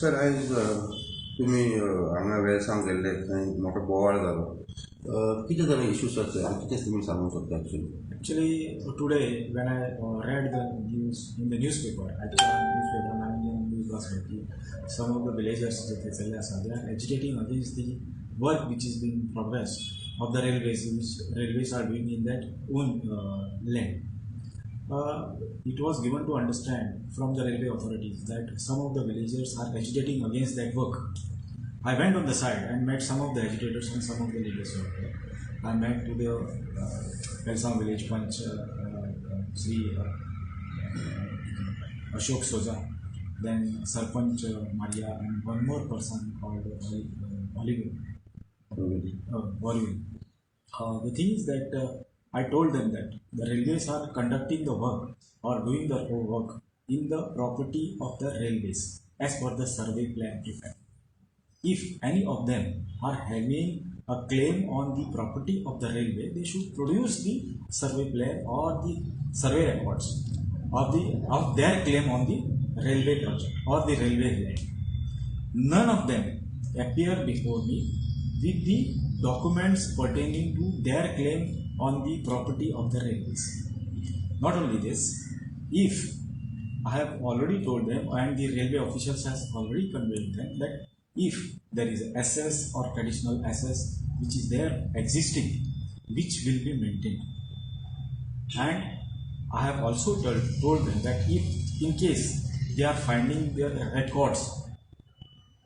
Sir आयज तुमी हांगा वेळ सांगलेले थंय मोठो बोवाळ जालो कितें जालें इश्यूज आसा आनी कितें तुमी सांगूंक सोदता actually. Actually, today when I read the news in the newspaper, news was some of the villagers they are agitating against the work which is being progressed of the railways, which railways are doing in that own land. It was given to understand from the railway authorities that some of the villagers are agitating against that work. I went on the side and met some of the agitators and some of the leaders over there. I met to the Belsam village Panch, Sri Ashok Soja, then Sarpanch Maria, and one more person called Oliver. The thing is that I told them that the railways are conducting the work or doing the work in the property of the railways as per the survey plan prepared. If any of them are having a claim on the property of the railway, they should produce the survey plan or the survey records of their claim on the railway project or the railway land. None of them appear before me with the documents pertaining to their claim on the property of the railways. Not only this, if I have already told them and the railway officials has already conveyed them that if there is SS or traditional SS which is there existing, which will be maintained. And I have also told them that if in case they are finding their records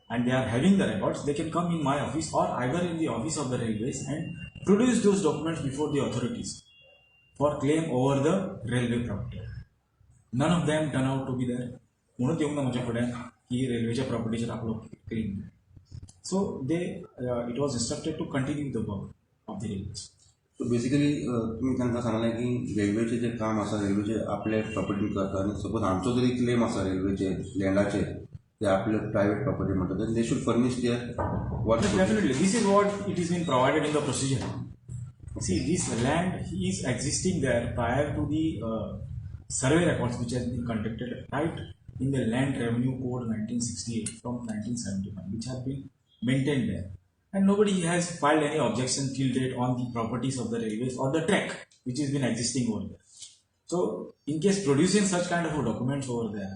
and they are having the records, they can come in my office or either in the office of the railways and produce those documents before the authorities for claim over the railway property. None of them turn out to be there. म्हणून येऊन म्हज्या फुड्यान की रेल्वेच्या प्रॉपर्टीचेर आपलो claim. So it was instructed to continue the work of the railways. So basically तुम्ही तांकां सांगलें की रेल्वेचें जें काम आसा रेल्वेचे आपले प्रॉपर्टी करता आनी सपोज आमचो जरी क्लेम आसा रेल्वेचे लँडाचेर ते आपले प्रायवेट प्रॉपर्टी म्हणटा they should furnish their work. Definitely, this is what it is been provided in the procedure. See, this land is existing there prior to the survey records which has been conducted right in the Land Revenue Code 1968 from 1971, which have been maintained there, and nobody has filed any objection till date on the properties of the railways or the track which has been existing over there. So in case producing such kind of documents over there,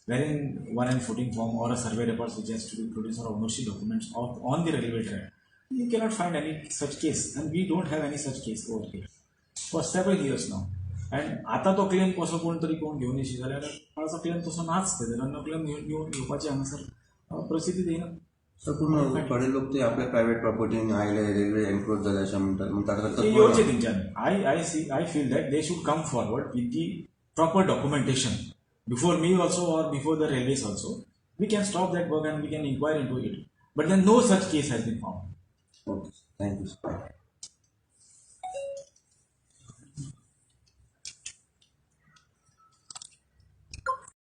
wherein one and footing form or a survey records which has to be produced or ownership documents on the railway track, you cannot find any such case, and we don't have any such case over here for several years now. And आता तो claim कसो कोण तरी कोण घेवन येशी जाल्यार कोणाचो claim तसो नाच ते जाल्यार क्लेम घेवपाची हांगासर परिस्थिती दिना. सर पूण थोडे लोक ते आपल्या प्रायवेट प्रॉपर्टीन आयले रेल्वे एनक्रोच जाले अशें म्हणटात. येवचे तेंच्यानी. I feel that they should come forward with the proper documentation before me also or before the railways also. We can stop that work and we can inquire into it. But then no such case has been found. Okay, thank you.